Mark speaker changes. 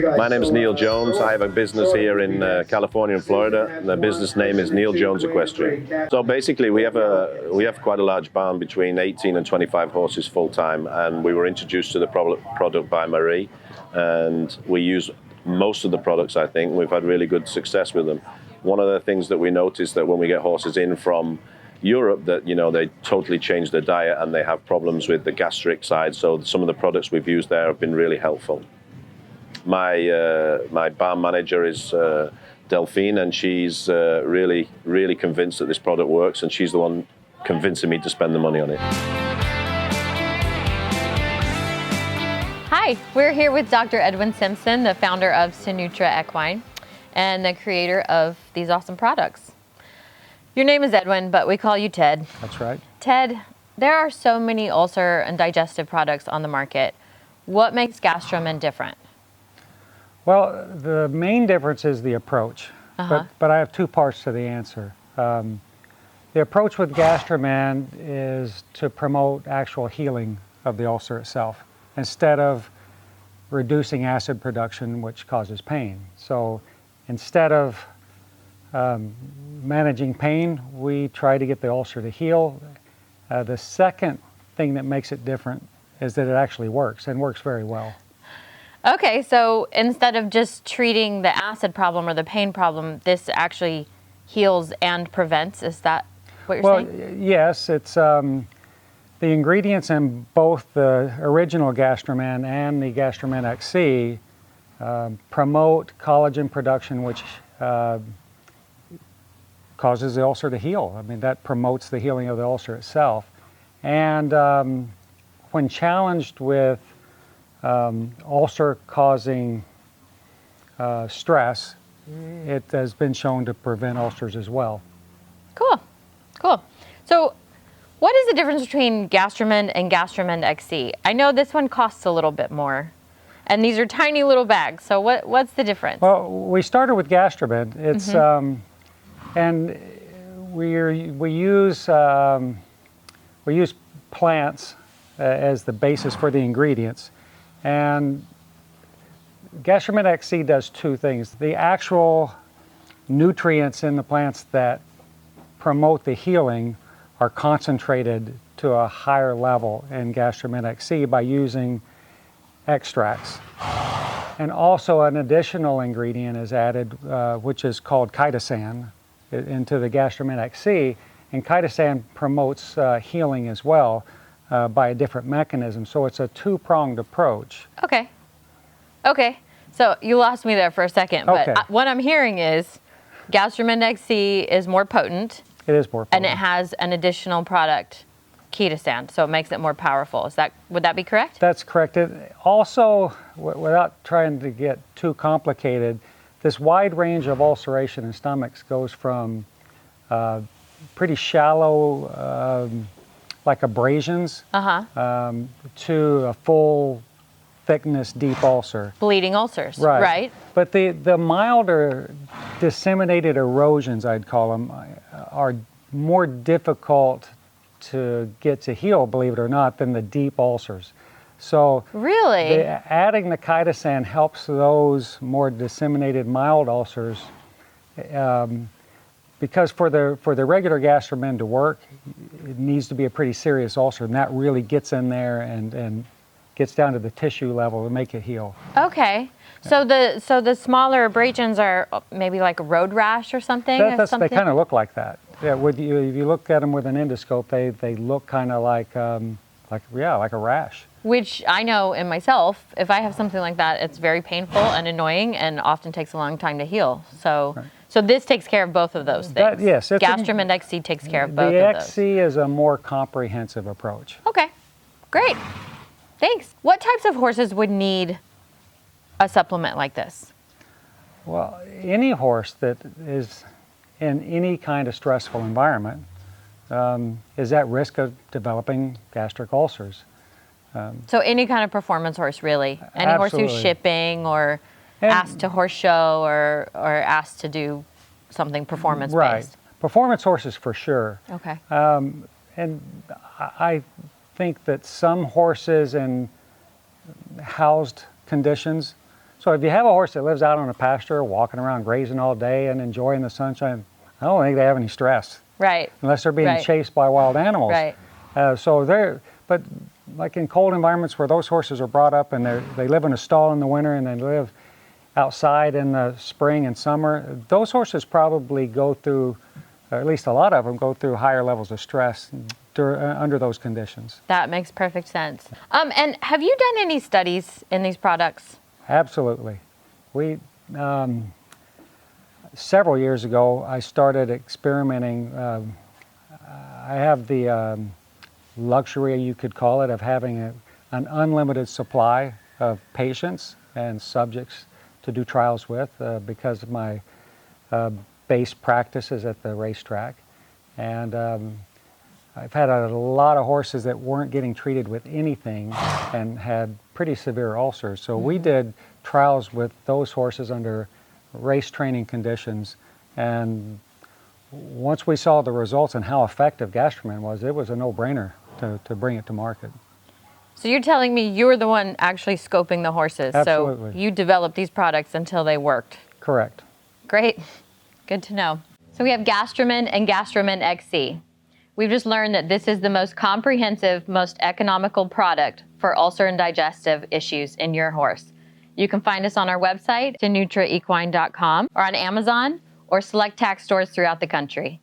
Speaker 1: My name is Neil Jones. I have a business here in California and Florida. The business name is Neil Jones Equestrian. So basically we have quite a large barn between 18 and 25 horses full time, and we were introduced to the product by Marie, and we use most of the products, I think. We've had really good success with them. One of the things that we noticed that when we get horses in from Europe, that they totally change their diet and they have problems with the gastric side. So some of the products we've used there have been really helpful. My barn manager is Delphine, and she's really convinced that this product works, and she's the one convincing me to spend the money on it.
Speaker 2: Hi, we're here with Dr. Edwin Simpson, the founder of SynNutra Equine and the creator of these awesome products. Your name is Edwin, but we call you Ted.
Speaker 3: That's right.
Speaker 2: Ted, there are so many ulcer and digestive products on the market. What makes GastroMend different?
Speaker 3: Well, the main difference is the approach, but I have two parts to the answer. The approach with GastroMend is to promote actual healing of the ulcer itself, instead of reducing acid production, which causes pain. So instead of managing pain, we try to get the ulcer to heal. The second thing that makes it different is that it actually works, and works very well.
Speaker 2: Okay, so instead of just treating the acid problem or the pain problem, this actually heals and prevents. Is that what you're saying?
Speaker 3: Well, yes. It's the ingredients in both the original GastroMend and the GastroMend XC promote collagen production, which causes the ulcer to heal. I mean, that promotes the healing of the ulcer itself. And when challenged with ulcer-causing stress, it has been shown to prevent ulcers as well.
Speaker 2: Cool, cool. So what is the difference between GastroMend and GastroMend XC? I know this one costs a little bit more, and these are tiny little bags. So what's the difference?
Speaker 3: Well, we started with GastroMend. It's and we use plants as the basis for the ingredients, and GastroMend XC does two things. The actual nutrients in the plants that promote the healing are concentrated to a higher level in GastroMend XC by using extracts. And also an additional ingredient is added, which is called chitosan, into the GastroMend XC, and chitosan promotes healing as well by a different mechanism. So it's a two-pronged approach.
Speaker 2: Okay. Okay. So you lost me there for a second, but what I'm hearing is GastroMend XC is more potent.
Speaker 3: It is more potent.
Speaker 2: And it has an additional product, chitosan, so it makes it more powerful. Would that be correct?
Speaker 3: That's correct. It also, without trying to get too complicated, this wide range of ulceration in stomachs goes from pretty shallow, like abrasions, to a full thickness, deep ulcer.
Speaker 2: Bleeding ulcers, right?
Speaker 3: But the milder disseminated erosions, I'd call them, are more difficult to get to heal, believe it or not, than the deep ulcers. So
Speaker 2: really,
Speaker 3: adding the chitosan helps those more disseminated mild ulcers, because for the regular GastroMend to work, it needs to be a pretty serious ulcer, and that really gets in there and gets down to the tissue level to make it heal. Okay.
Speaker 2: So the smaller abrasions are maybe like a road rash or something?
Speaker 3: They kind of look like that. Yeah, if you look at them with an endoscope, they look kind of like a rash.
Speaker 2: Which I know in myself, if I have something like that, it's very painful and annoying and often takes a long time to heal. So this takes care of both of those things.
Speaker 3: Yes.
Speaker 2: GastroMend XC takes care of both of
Speaker 3: the
Speaker 2: those.
Speaker 3: XC is a more comprehensive approach.
Speaker 2: Okay, great. Thanks. What types of horses would need a supplement like this?
Speaker 3: Well, any horse that is in any kind of stressful environment is at risk of developing gastric ulcers.
Speaker 2: So any kind of performance horse, really? Any horse who's shipping or asked to horse show or asked to do something performance-based?
Speaker 3: Right. Performance horses for sure.
Speaker 2: Okay.
Speaker 3: And I think that some horses in housed conditions So if you have a horse that lives out on a pasture, walking around grazing all day and enjoying the sunshine, I don't think they have any stress.
Speaker 2: Right.
Speaker 3: Unless they're being
Speaker 2: Right.
Speaker 3: chased by wild animals.
Speaker 2: Right.
Speaker 3: But like in cold environments where those horses are brought up and they live in a stall in the winter and they live outside in the spring and summer, those horses probably go through, or at least a lot of them, go through higher levels of stress under those conditions.
Speaker 2: That makes perfect sense. And have you done any studies in these products?
Speaker 3: Absolutely. We, several years ago, I started experimenting. I have the luxury, you could call it, of having an unlimited supply of patients and subjects to do trials with because of my base practices at the racetrack. And I've had a lot of horses that weren't getting treated with anything and had pretty severe ulcers. So we did trials with those horses under race training conditions, and once we saw the results and how effective GastroMend was, it was a no-brainer to bring it to market.
Speaker 2: So you're telling me you were the one actually scoping the horses.
Speaker 3: Absolutely.
Speaker 2: So you developed these products until they worked.
Speaker 3: Correct.
Speaker 2: Great. Good to know. So we have GastroMend and GastroMend XC. We've just learned that this is the most comprehensive, most economical product for ulcer and digestive issues in your horse. You can find us on our website, SynNutraEquine.com, or on Amazon, or select tax stores throughout the country.